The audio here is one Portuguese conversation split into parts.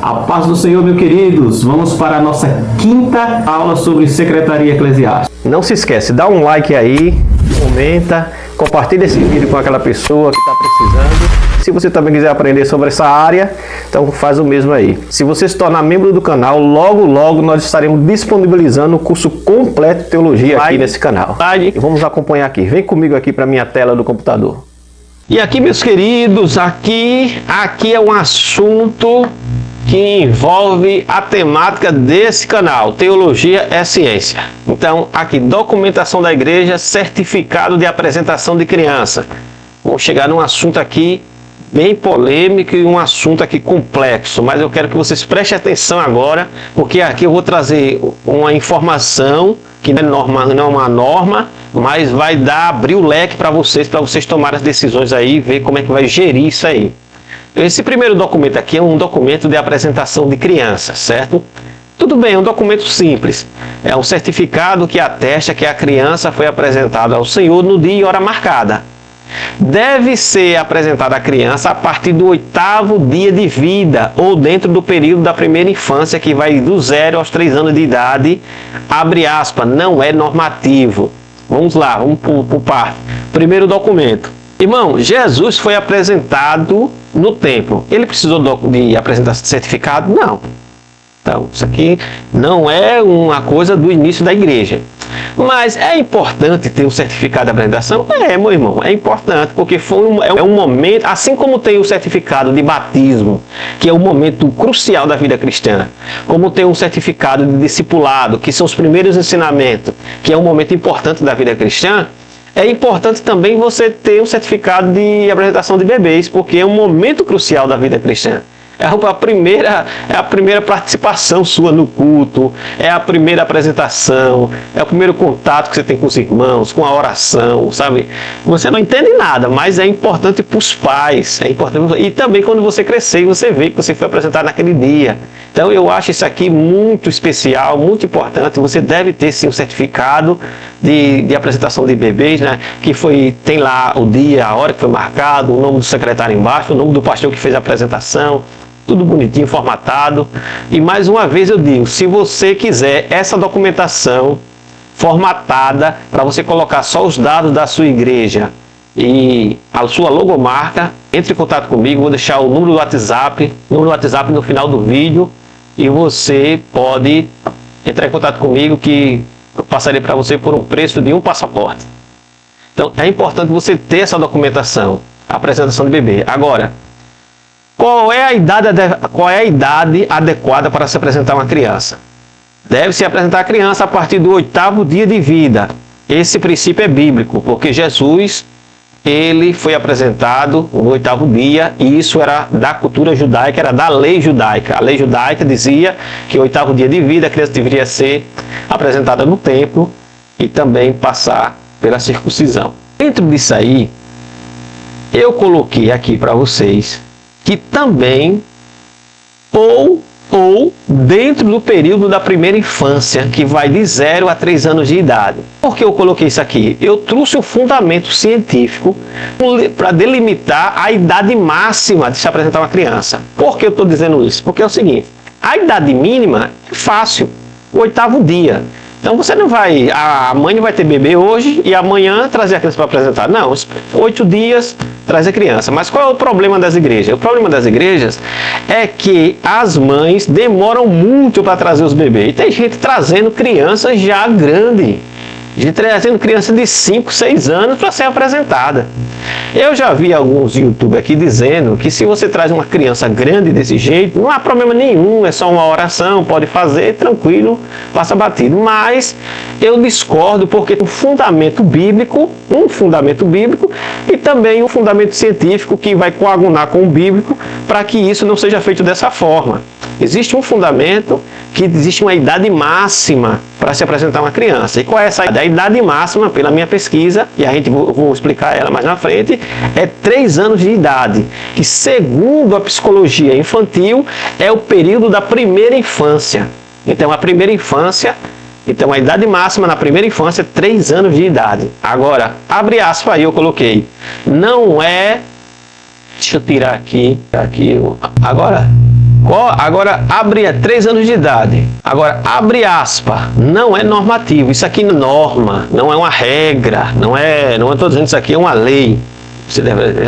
A paz do Senhor, meus queridos. Vamos para a nossa quinta aula sobre secretaria eclesiástica. Não se esquece, dá um like aí, comenta, compartilha esse vídeo com aquela pessoa que está precisando. Se você também quiser aprender sobre essa área, então faz o mesmo aí. Se você se tornar membro do canal, logo nós estaremos disponibilizando o curso completo de teologia aqui nesse canal. E vamos acompanhar aqui. Vem comigo aqui para a minha tela do computador. E aqui, meus queridos, aqui é um assunto que envolve a temática desse canal, Teologia é Ciência. Então, aqui, documentação da igreja, certificado de apresentação de criança. Vamos chegar num assunto aqui bem polêmico e um assunto aqui complexo, mas eu quero que vocês prestem atenção agora, porque aqui eu vou trazer uma informação que não é uma norma, mas vai abrir o leque para vocês tomarem as decisões aí, ver como é que vai gerir isso aí. Esse primeiro documento aqui é um documento de apresentação de criança, certo? Tudo bem, é um documento simples. É um certificado que atesta que a criança foi apresentada ao Senhor no dia e hora marcada. Deve ser apresentada à criança a partir do 8º dia de vida ou dentro do período da primeira infância, que vai do 0 aos 3 anos de idade, abre aspas, não é normativo. Vamos lá, vamos por parte. Primeiro documento. Irmão, Jesus foi apresentado no templo. Ele precisou de apresentar certificado? Não. Então, isso aqui não é uma coisa do início da igreja. Mas é importante ter um certificado de apresentação? É, meu irmão, é importante, porque é um momento, assim como tem o certificado de batismo, que é um momento crucial da vida cristã, como tem um certificado de discipulado, que são os primeiros ensinamentos, que é um momento importante da vida cristã, é importante também você ter um certificado de apresentação de bebês, porque é um momento crucial da vida cristã. É a primeira participação sua no culto, é a primeira apresentação, é o primeiro contato que você tem com os irmãos, com a oração, sabe? Você não entende nada, mas é importante para os pais, é importante, e também quando você crescer, você vê que você foi apresentado naquele dia. Então eu acho isso aqui muito especial, muito importante. Você deve ter sim um certificado de apresentação de bebês, né? Que tem lá o dia, a hora que foi marcado, o nome do secretário embaixo, o nome do pastor que fez a apresentação. Tudo bonitinho, formatado. E mais uma vez eu digo, se você quiser essa documentação formatada para você colocar só os dados da sua igreja e a sua logomarca, entre em contato comigo, vou deixar o número do WhatsApp no final do vídeo e você pode entrar em contato comigo que eu passarei para você por um preço de um passaporte. Então é importante você ter essa documentação, a apresentação de bebê. Agora, qual é a idade adequada para se apresentar uma criança? Deve-se apresentar a criança a partir do 8º dia de vida. Esse princípio é bíblico, porque Jesus, ele foi apresentado no 8º dia, e isso era da cultura judaica, era da lei judaica. A lei judaica dizia que o 8º dia de vida a criança deveria ser apresentada no templo e também passar pela circuncisão. Dentro disso aí, eu coloquei aqui para vocês que também, ou dentro do período da primeira infância, que vai de 0 a 3 anos de idade. Por que eu coloquei isso aqui? Eu trouxe um fundamento científico para delimitar a idade máxima de se apresentar uma criança. Por que eu estou dizendo isso? Porque é o seguinte, a idade mínima é fácil, o 8º dia. Então você não vai, a mãe não vai ter bebê hoje e amanhã trazer a criança para apresentar. Não, 8 dias traz a criança. Mas qual é o problema das igrejas? O problema das igrejas é que as mães demoram muito para trazer os bebês. E tem gente trazendo crianças já grande, trazendo criança de 5, 6 anos para ser apresentada. Eu já vi alguns youtubers aqui dizendo que se você traz uma criança grande desse jeito, não há problema nenhum, é só uma oração, pode fazer, tranquilo, passa batido. Mas eu discordo, porque tem um fundamento bíblico e também um fundamento científico que vai coagunar com o bíblico para que isso não seja feito dessa forma. Existe um fundamento que existe uma idade máxima para se apresentar uma criança. E qual é essa idade? A idade máxima, pela minha pesquisa, e a gente vou explicar ela mais na frente, é 3 anos de idade, que segundo a psicologia infantil, é o período da primeira infância. Então a primeira infância, então a idade máxima na primeira infância é 3 anos de idade. Agora, abre aspas aí, eu coloquei, não é, deixa eu tirar aqui, agora, Agora, abre 3 anos de idade. Agora, abre aspa, não é normativo. Isso aqui não é norma, não é uma regra, não estou dizendo isso aqui é uma lei.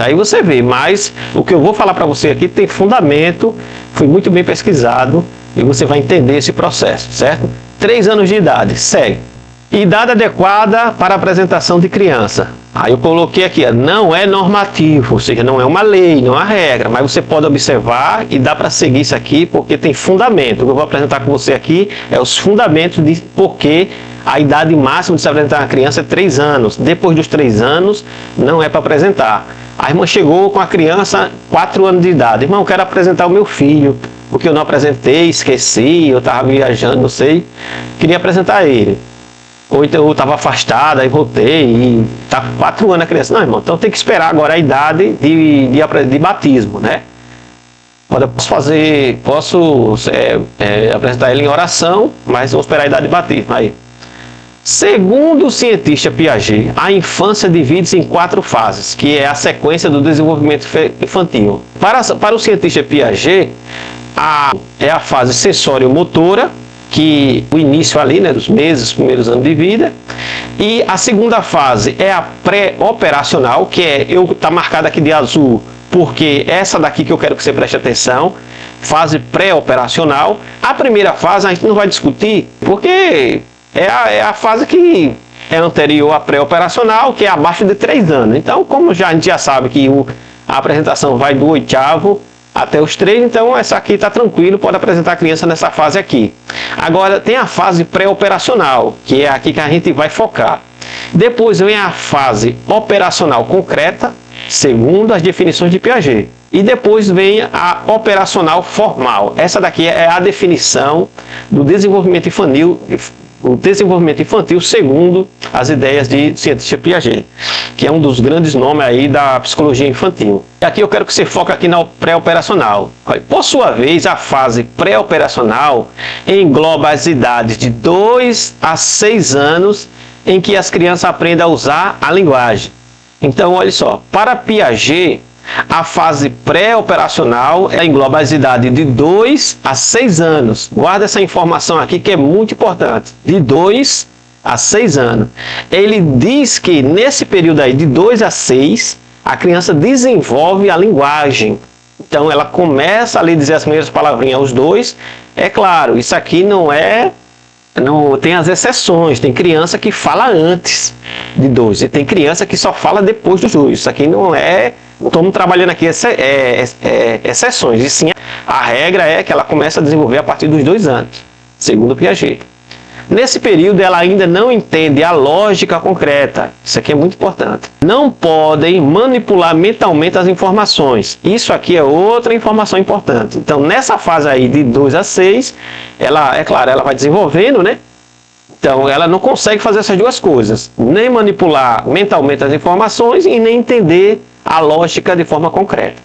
Aí você vê, mas o que eu vou falar para você aqui tem fundamento, foi muito bem pesquisado e você vai entender esse processo, certo? 3 anos de idade, segue. Idade adequada para apresentação de criança. Aí eu coloquei aqui, não é normativo, ou seja, não é uma lei, não é uma regra, mas você pode observar e dá para seguir isso aqui porque tem fundamento. O que eu vou apresentar com você aqui é os fundamentos de porque a idade máxima de se apresentar uma criança é 3 anos. Depois dos 3 anos, não é para apresentar. A irmã chegou com a criança 4 anos de idade. Irmão, eu quero apresentar o meu filho, porque eu não apresentei, esqueci, eu estava viajando, não sei. Queria apresentar ele. Ou então eu estava afastado, aí voltei e está com 4 anos a criança. Não, irmão, então tem que esperar agora a idade de batismo, né? Eu posso apresentar ele em oração, mas vou esperar a idade de batismo. Aí. Segundo o cientista Piaget, a infância divide-se em 4 fases, que é a sequência do desenvolvimento infantil. Para o cientista Piaget, é a fase sensório-motora, que o início ali, né, dos meses, os primeiros anos de vida. E a segunda fase é a pré-operacional, que está marcada aqui de azul, porque essa daqui que eu quero que você preste atenção, fase pré-operacional. A primeira fase a gente não vai discutir, porque é a fase que é anterior à pré-operacional, que é abaixo de 3 anos. Então, como a gente já sabe que a apresentação vai do 8º até os 3, então essa aqui está tranquilo, pode apresentar a criança nessa fase aqui. Agora tem a fase pré-operacional, que é aqui que a gente vai focar. Depois vem a fase operacional concreta, segundo as definições de Piaget. E depois vem a operacional formal. Essa daqui é a definição do desenvolvimento infantil, segundo as ideias de cientista Piaget, que é um dos grandes nomes aí da psicologia infantil. E aqui eu quero que você foque aqui na pré-operacional. Por sua vez, a fase pré-operacional engloba as idades de 2 a 6 anos em que as crianças aprendem a usar a linguagem. Então, olha só, para Piaget, a fase pré-operacional engloba as idades de 2 a 6 anos. Guarda essa informação aqui que é muito importante. De 2 a 6 anos. Ele diz que nesse período aí, de 2 a 6, a criança desenvolve a linguagem. Então ela começa a dizer as primeiras palavrinhas aos 2. É claro, isso aqui não tem as exceções. Tem criança que fala antes de 2 e tem criança que só fala depois dos 2. Isso aqui não estamos trabalhando aqui exceções, e sim a regra é que ela começa a desenvolver a partir dos 2 anos, segundo Piaget. Nesse período ela ainda não entende a lógica concreta, isso aqui é muito importante. Não podem manipular mentalmente as informações, isso aqui é outra informação importante. Então nessa fase aí de 2 a 6, ela vai desenvolvendo, né? Então ela não consegue fazer essas duas coisas, nem manipular mentalmente as informações e nem entender a lógica de forma concreta.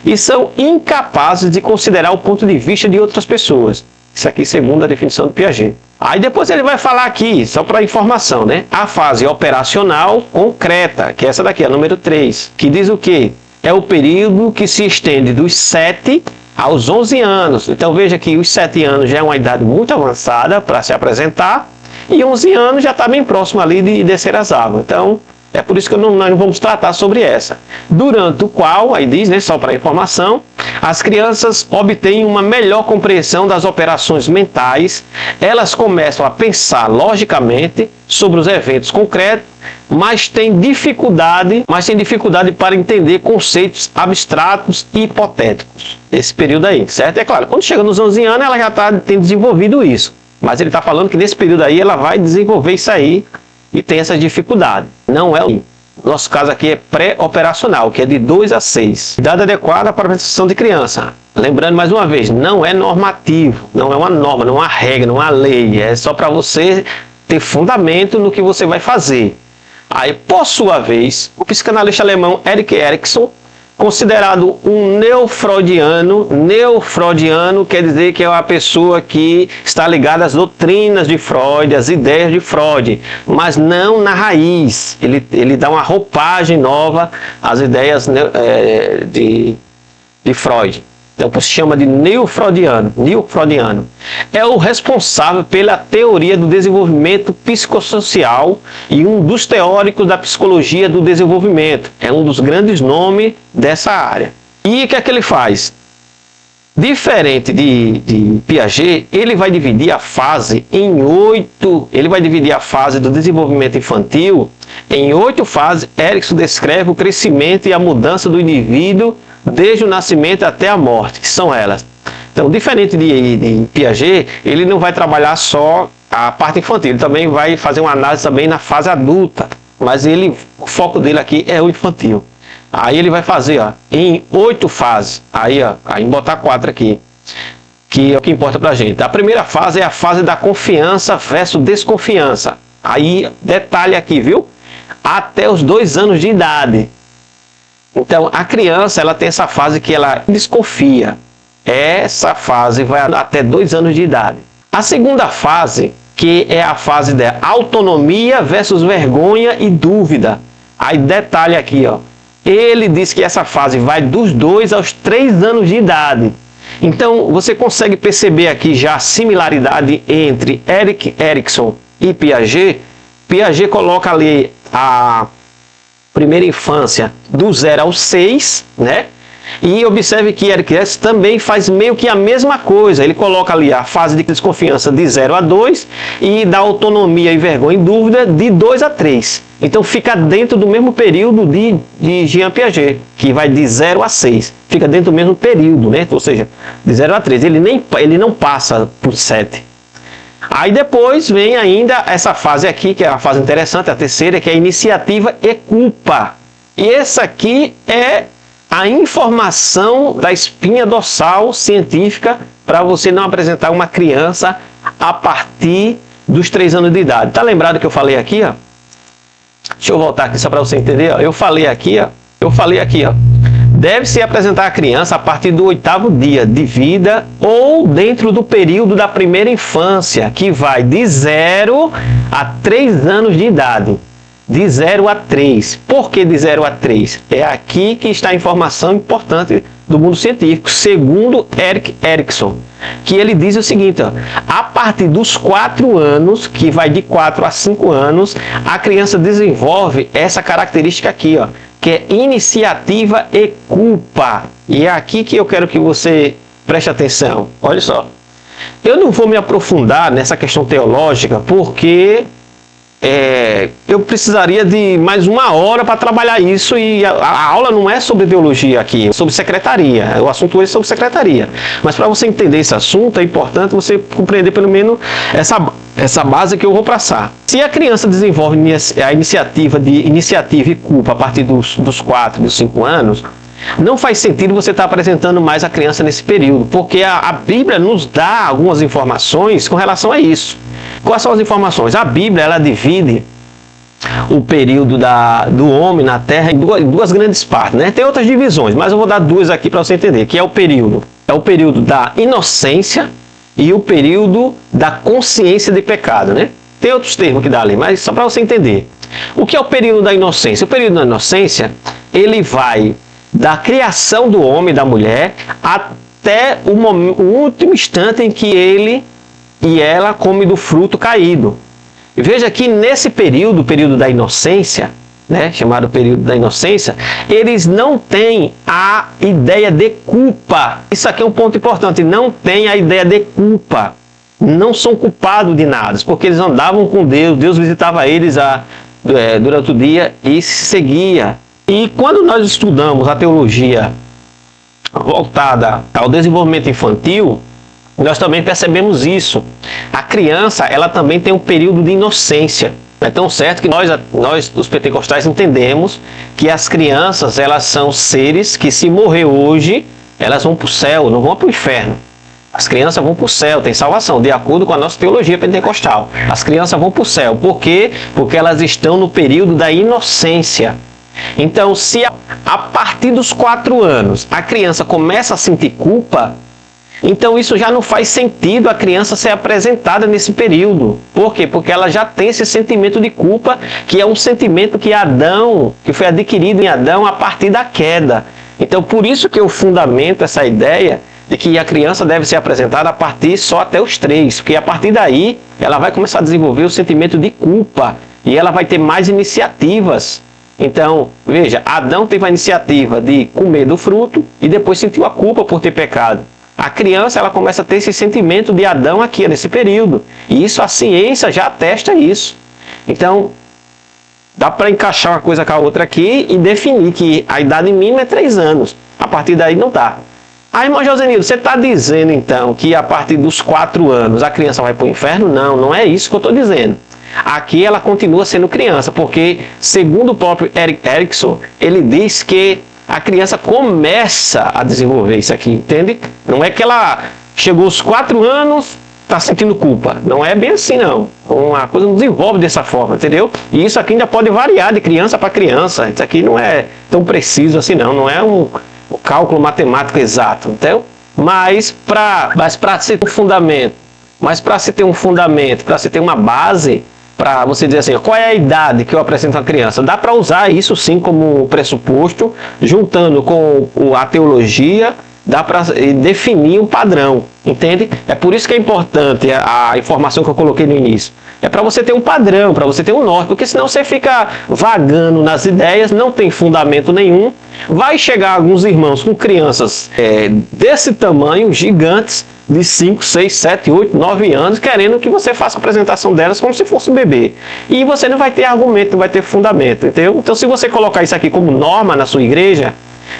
E são incapazes de considerar o ponto de vista de outras pessoas. Isso aqui segundo a definição do Piaget. Aí depois ele vai falar aqui, só para informação, né? A fase operacional concreta, que é essa daqui, a número 3, que diz o quê? É o período que se estende dos 7 aos 11 anos. Então veja que os 7 anos já é uma idade muito avançada para se apresentar, e 11 anos já está bem próximo ali de descer as águas. Então, é por isso que nós não vamos tratar sobre essa. Durante o qual, aí diz, né, só para informação, as crianças obtêm uma melhor compreensão das operações mentais, elas começam a pensar logicamente sobre os eventos concretos, mas têm dificuldade para entender conceitos abstratos e hipotéticos. Esse período aí, certo? É claro, quando chega nos 11 anos, ela já tem desenvolvido isso. Mas ele está falando que nesse período aí, ela vai desenvolver isso aí e tem essa dificuldade. Não é o nosso caso aqui é pré-operacional, que é de 2 a 6. Idade adequada para a apresentação de criança. Lembrando mais uma vez, não é normativo, não é uma norma, não é uma regra, não é uma lei. É só para você ter fundamento no que você vai fazer. Aí, por sua vez, o psicanalista alemão Erik Erikson, considerado um neofreudiano quer dizer que é uma pessoa que está ligada às doutrinas de Freud, às ideias de Freud, mas não na raiz. Ele dá uma roupagem nova às ideias de Freud. então se chama de neofreudiano. É o responsável pela teoria do desenvolvimento psicossocial e um dos teóricos da psicologia do desenvolvimento. É um dos grandes nomes dessa área. E o que é que ele faz? Diferente de Piaget, ele vai dividir a fase em 8. Ele vai dividir a fase do desenvolvimento infantil em 8 fases. Erikson descreve o crescimento e a mudança do indivíduo desde o nascimento até a morte, que são elas. Então, diferente de Piaget, ele não vai trabalhar só a parte infantil, ele também vai fazer uma análise também na fase adulta, mas o foco dele aqui é o infantil. Aí ele vai fazer em 8 fases, aí botar 4 aqui, que é o que importa pra gente. A primeira fase é a fase da confiança versus desconfiança. Aí, detalhe aqui, viu? Até os 2 anos de idade. Então, a criança, ela tem essa fase que ela desconfia. Essa fase vai até 2 anos de idade. A segunda fase, que é a fase da autonomia versus vergonha e dúvida. Aí, detalhe aqui, ele diz que essa fase vai dos 2 aos 3 anos de idade. Então, você consegue perceber aqui já a similaridade entre Erikson e Piaget. Piaget coloca ali a primeira infância do 0 aos 6, né? E observe que Erikson também faz meio que a mesma coisa. Ele coloca ali a fase de desconfiança de 0 a 2 e da autonomia e vergonha e dúvida de 2 a 3. Então fica dentro do mesmo período de Jean Piaget, que vai de 0 a 6. Fica dentro do mesmo período, né? Ou seja, de 0 a 3. Ele não passa por 7. Aí depois vem ainda essa fase aqui, que é a fase interessante, a terceira, que é a iniciativa e culpa. E essa aqui é a informação da espinha dorsal científica para você não apresentar uma criança a partir dos 3 anos de idade. Tá lembrado que eu falei aqui, Deixa eu voltar aqui só para você entender, Eu falei aqui, Deve-se apresentar a criança a partir do 8º dia de vida ou dentro do período da primeira infância, que vai de 0 a 3 anos de idade. De 0 a 3. Por que de 0 a 3? É aqui que está a informação importante do mundo científico, segundo Erikson, que ele diz o seguinte, a partir dos 4 anos, que vai de 4 a 5 anos, a criança desenvolve essa característica aqui, que é iniciativa e culpa. E é aqui que eu quero que você preste atenção. Olha só. Eu não vou me aprofundar nessa questão teológica, porque eu precisaria de mais 1 hora para trabalhar isso, e a aula não é sobre teologia aqui, é sobre secretaria. O assunto hoje é sobre secretaria. Mas para você entender esse assunto, é importante você compreender pelo menos essa base que eu vou passar. Se a criança desenvolve a iniciativa e culpa a partir dos 4, dos 5 anos, não faz sentido você estar apresentando mais a criança nesse período, porque a Bíblia nos dá algumas informações com relação a isso. Quais são as informações? A Bíblia, ela divide o período do homem na Terra em duas grandes partes, né? Tem outras divisões, mas eu vou dar 2 aqui para você entender, que é o período da inocência e o período da consciência de pecado, né? Tem outros termos que dá ali, mas só para você entender. O que é o período da inocência? O período da inocência, ele vai da criação do homem e da mulher até o último instante em que ele e ela come do fruto caído. Veja que nesse período, o período da inocência, né, chamado período da inocência, eles não têm a ideia de culpa. Isso aqui é um ponto importante, não tem a ideia de culpa. Não são culpados de nada, porque eles andavam com Deus, Deus visitava eles durante o dia e se seguia. E quando nós estudamos a teologia voltada ao desenvolvimento infantil, nós também percebemos isso. A criança, ela também tem um período de inocência. É tão certo que nós os pentecostais, entendemos que as crianças, elas são seres que, se morrer hoje, elas vão para o céu, não vão para o inferno. As crianças vão para o céu, tem salvação, de acordo com a nossa teologia pentecostal. As crianças vão para o céu. Por quê? Porque elas estão no período da inocência. Então, se a partir dos 4 anos a criança começa a sentir culpa, então isso já não faz sentido a criança ser apresentada nesse período. Por quê? Porque ela já tem esse sentimento de culpa, que é um sentimento que foi adquirido em Adão a partir da queda. Então, por isso que eu fundamento essa ideia de que a criança deve ser apresentada a partir só até os 3, porque a partir daí ela vai começar a desenvolver o sentimento de culpa e ela vai ter mais iniciativas. Então, veja, Adão teve a iniciativa de comer do fruto e depois sentiu a culpa por ter pecado. A criança, ela começa a ter esse sentimento de Adão aqui, nesse período. E isso, a ciência já atesta isso. Então, dá para encaixar uma coisa com a outra aqui e definir que a idade mínima é 3 anos. A partir daí não dá. Aí, irmão Josenildo, você está dizendo então que a partir dos 4 anos a criança vai para o inferno? Não, não é isso que eu estou dizendo. Aqui ela continua sendo criança, porque segundo o próprio Erik Erikson, ele diz que a criança começa a desenvolver isso aqui, entende? Não é que ela chegou aos 4 anos, está sentindo culpa. Não é bem assim, não. Uma coisa não desenvolve dessa forma, entendeu? E isso aqui ainda pode variar de criança para criança. Isso aqui não é tão preciso assim, não. Não é um cálculo matemático exato, entendeu? Mas para se ter um fundamento, para se ter uma base, para você dizer assim, qual é a idade que eu apresento a criança? Dá para usar isso sim como pressuposto, juntando com a teologia, dá para definir um padrão, entende? É por isso que é importante a informação que eu coloquei no início. É para você ter um padrão, para você ter um norte, porque senão você fica vagando nas ideias, não tem fundamento nenhum. Vai chegar alguns irmãos com crianças desse tamanho, gigantes, de 5, 6, 7, 8, 9 anos, querendo que você faça a apresentação delas como se fosse um bebê. E você não vai ter argumento, não vai ter fundamento, entendeu? Então, se você colocar isso aqui como norma na sua igreja,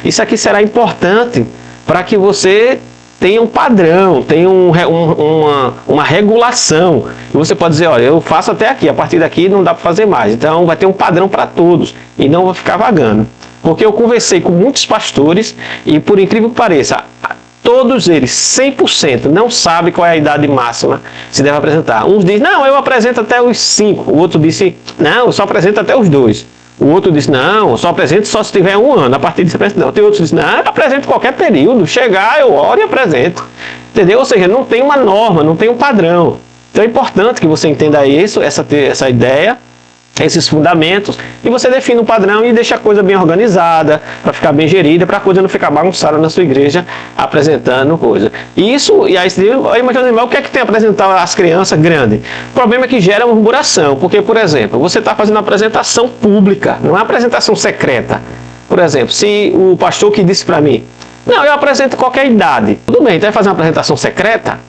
isso aqui será importante para que você tenha um padrão, tenha uma regulação. E você pode dizer, olha, eu faço até aqui, a partir daqui não dá para fazer mais. Então, vai ter um padrão para todos e não vai ficar vagando. Porque eu conversei com muitos pastores e, por incrível que pareça, todos eles, 100%, não sabem qual é a idade máxima que se deve apresentar. Uns dizem, não, eu apresento até os 5. O outro disse, não, eu só apresento até os 2. O outro disse, não, eu só apresento só se tiver 1 ano. A partir disso, não. Tem outros que dizem, não, eu apresento qualquer período. Chegar, eu oro e apresento. Entendeu? Ou seja, não tem uma norma, não tem um padrão. Então é importante que você entenda isso, essa ideia, esses fundamentos, e você define um padrão e deixa a coisa bem organizada, para ficar bem gerida, para a coisa não ficar bagunçada na sua igreja, apresentando coisa. E aí imagina, o que é que tem a apresentar as crianças grandes? O problema é que gera murmuração, porque, por exemplo, você está fazendo uma apresentação pública, não é uma apresentação secreta. Por exemplo, se o pastor que disse para mim, não, eu apresento qualquer idade, tudo bem, então vai fazer uma apresentação secreta?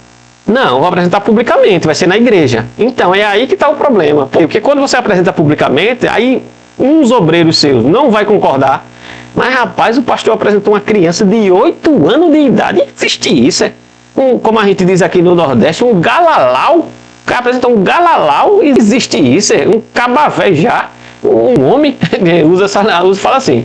Não, vou apresentar publicamente, vai ser na igreja. Então, é aí que está o problema. Porque quando você apresenta publicamente, aí uns obreiros seus não vai concordar. Mas, rapaz, o pastor apresentou uma criança de 8 anos de idade. Existe isso, como a gente diz aqui no Nordeste, um galalau. O cara apresentou um galalau e existe isso, um cabavé já. Um homem fala assim.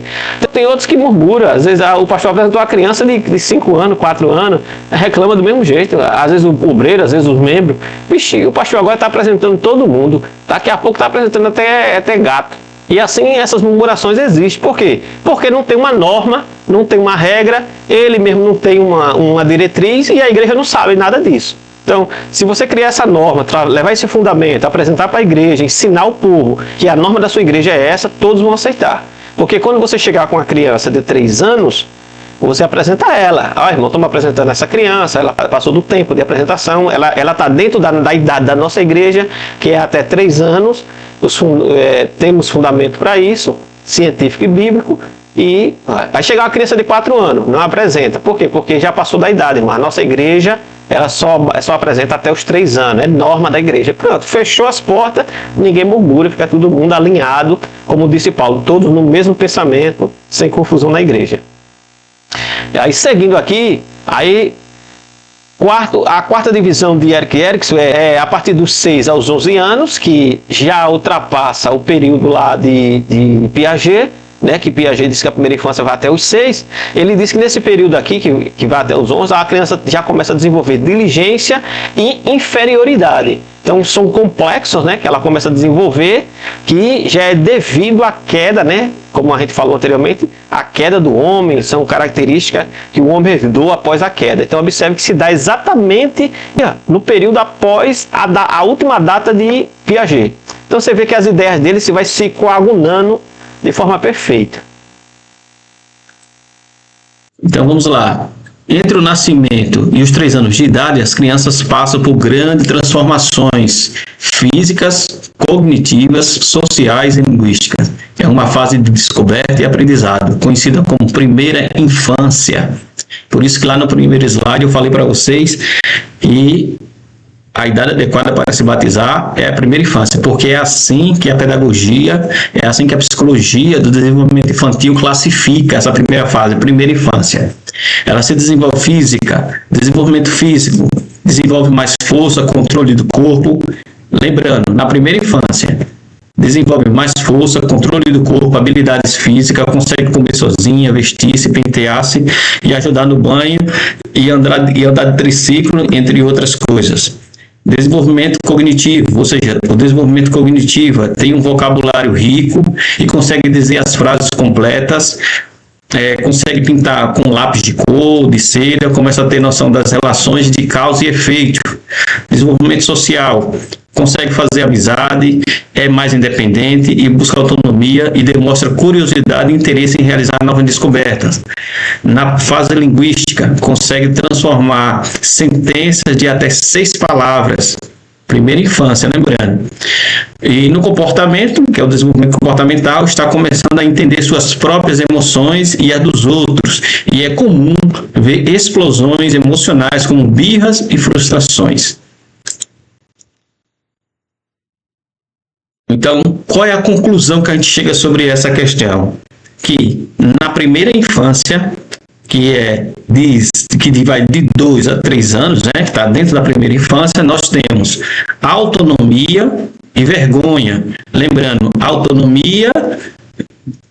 Tem outros que murmuram. Às vezes o pastor apresentou uma criança de 5 anos, 4 anos, reclama do mesmo jeito. Às vezes o obreiro, às vezes os membros. Vixe, o pastor agora está apresentando todo mundo. Daqui a pouco está apresentando até gato. E assim essas murmurações existem. Por quê? Porque não tem uma norma, não tem uma regra, ele mesmo não tem uma diretriz e a igreja não sabe nada disso. Então, se você criar essa norma, levar esse fundamento, apresentar para a igreja, ensinar o povo que a norma da sua igreja é essa, todos vão aceitar. Porque quando você chegar com uma criança de 3 anos, você apresenta ela. Ó, irmão, estamos apresentando essa criança, ela passou do tempo de apresentação, ela está dentro da idade da nossa igreja, que é até 3 anos, temos fundamento para isso, científico e bíblico, e vai chegar uma criança de 4 anos, não apresenta. Por quê? Porque já passou da idade, irmão. A nossa igreja, ela só apresenta até os 3 anos, é norma da igreja. Pronto, fechou as portas, ninguém murmura, fica todo mundo alinhado, como disse Paulo, todos no mesmo pensamento, sem confusão na igreja. E aí, seguindo aqui, a quarta divisão de Erik Erikson é a partir dos 6 aos 11 anos, que já ultrapassa o período lá de Piaget, né, que Piaget disse que a primeira infância vai até os 6, ele disse que nesse período aqui, que vai até os 11, a criança já começa a desenvolver diligência e inferioridade. Então são complexos, né, que ela começa a desenvolver, que já é devido à queda, né, como a gente falou anteriormente, a queda do homem, são características que o homem herdou após a queda. Então observe que se dá exatamente no período após a última data de Piaget. Então você vê que as ideias dele vai se coagulando de forma perfeita. Então vamos lá. Entre o nascimento e os 3 anos de idade, as crianças passam por grandes transformações físicas, cognitivas, sociais e linguísticas. É uma fase de descoberta e aprendizado, conhecida como primeira infância. Por isso que lá no primeiro slide eu falei para vocês que a idade adequada para se batizar é a primeira infância, porque é assim que a pedagogia, é assim que a psicologia do desenvolvimento infantil classifica essa primeira fase, primeira infância. Ela se desenvolve física, desenvolvimento físico, desenvolve mais força, controle do corpo. Lembrando, na primeira infância, desenvolve mais força, controle do corpo, habilidades físicas, consegue comer sozinha, vestir-se, pentear-se e ajudar no banho e andar de triciclo, entre outras coisas. Desenvolvimento cognitivo, ou seja, o desenvolvimento cognitivo tem um vocabulário rico e consegue dizer as frases completas, consegue pintar com lápis de cor, de cera, começa a ter noção das relações de causa e efeito. Desenvolvimento social, consegue fazer amizade, é mais independente e busca autonomia e demonstra curiosidade e interesse em realizar novas descobertas. Na fase linguística, consegue transformar sentenças de até 6 palavras. Primeira infância, lembrando. E no comportamento, que é o desenvolvimento comportamental, está começando a entender suas próprias emoções e a dos outros. E é comum ver explosões emocionais como birras e frustrações. Então, qual é a conclusão que a gente chega sobre essa questão? Que na primeira infância, que vai de 2 a 3 anos, né, que está dentro da primeira infância, nós temos autonomia e vergonha. Lembrando, autonomia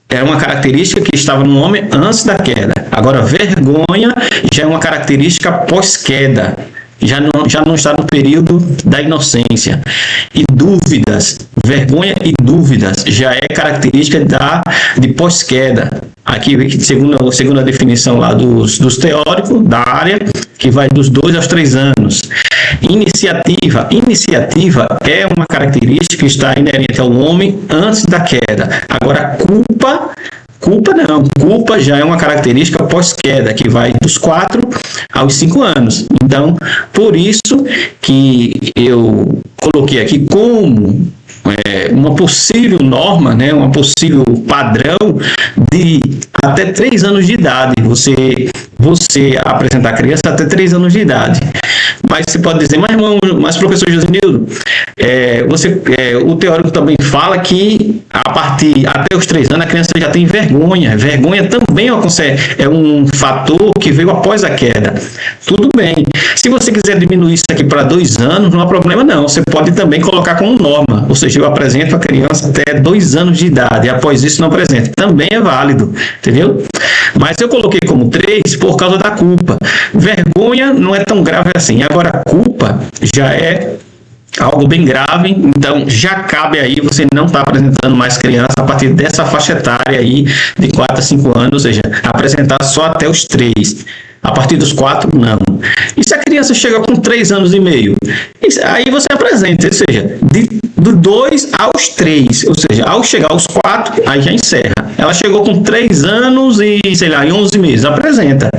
era uma característica que estava no homem antes da queda. Agora, vergonha já é uma característica pós-queda. Já não está no período da inocência. E dúvidas, vergonha e dúvidas, já é característica de pós-queda. Aqui, segundo a definição lá dos teóricos da área, que vai dos 2 aos 3 anos. Iniciativa é uma característica que está inerente ao homem antes da queda. Agora, culpa já é uma característica pós-queda, que vai dos 4 aos 5 anos. Então, por isso que eu coloquei aqui como uma possível norma, né, uma possível padrão de até 3 anos de idade, você apresentar a criança até 3 anos de idade. Mas você pode dizer, mas professor Josenildo, o teórico também fala que até os 3 anos a criança já tem vergonha. Vergonha também é um fator que veio após a queda. Tudo bem. Se você quiser diminuir isso aqui para 2 anos, não há problema não. Você pode também colocar como norma. Ou seja, eu apresento a criança até 2 anos de idade. E após isso não apresento. Também é válido. Entendeu? Mas eu coloquei como 3 por causa da culpa. Vergonha não é tão grave assim. Agora, a culpa já é algo bem grave, então já cabe aí você não estar apresentando mais criança a partir dessa faixa etária aí de 4 a 5 anos, ou seja, apresentar só até os 3. A partir dos 4, não. E se a criança chega com 3 anos e meio? Aí você apresenta, ou seja, do 2 aos 3, ou seja, ao chegar aos 4, aí já encerra. Ela chegou com 3 anos e, sei lá, em 11 meses, apresenta.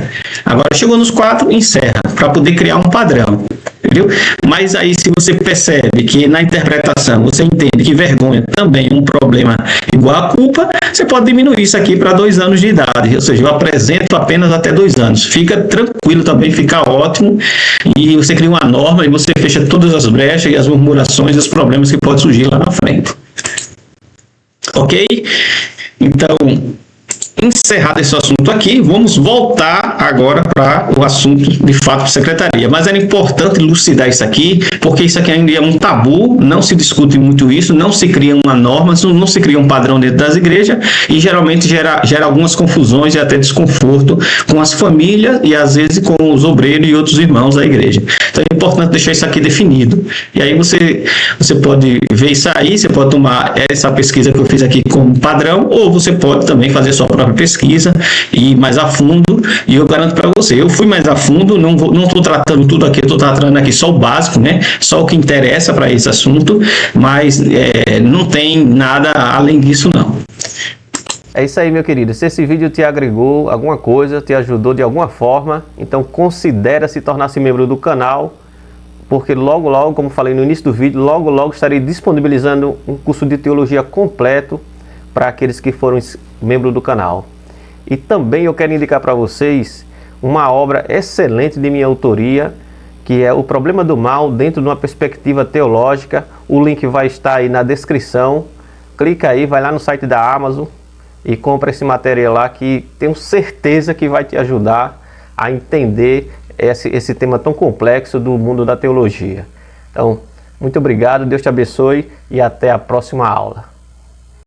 Agora chegou nos 4, encerra, para poder criar um padrão. Entendeu? Mas aí, se você percebe que na interpretação você entende que vergonha também é um problema igual a culpa, você pode diminuir isso aqui para 2 anos de idade. Ou seja, eu apresento apenas até 2 anos. Fica tranquilo também, fica ótimo. E você cria uma norma e você fecha todas as brechas e as murmurações e os problemas que podem surgir lá na frente. Ok? Então, encerrado esse assunto aqui, vamos voltar agora para o assunto de fato de secretaria. Mas era importante elucidar isso aqui, porque isso aqui ainda é um tabu, não se discute muito isso, não se cria uma norma, não se cria um padrão dentro das igrejas e geralmente gera algumas confusões e até desconforto com as famílias e às vezes com os obreiros e outros irmãos da igreja. Então é importante deixar isso aqui definido. E aí você pode ver isso aí, você pode tomar essa pesquisa que eu fiz aqui como padrão, ou você pode também fazer sua própria pesquisa e ir mais a fundo, e eu garanto para você, eu fui mais a fundo, não estou tratando tudo aqui, estou tratando aqui só o básico, né? Só o que interessa para esse assunto, mas não tem nada além disso não. É isso aí, meu querido. Se esse vídeo te agregou alguma coisa, te ajudou de alguma forma, então considere se tornar-se membro do canal, porque logo logo, como falei no início do vídeo, logo logo estarei disponibilizando um curso de teologia completo para aqueles que foram membros do canal. E também eu quero indicar para vocês uma obra excelente de minha autoria, que é O Problema do Mal dentro de uma perspectiva teológica. O link vai estar aí na descrição. Clica aí, vai lá no site da Amazon e compra esse material lá, que tenho certeza que vai te ajudar a entender esse tema tão complexo do mundo da teologia. Então, muito obrigado, Deus te abençoe e até a próxima aula.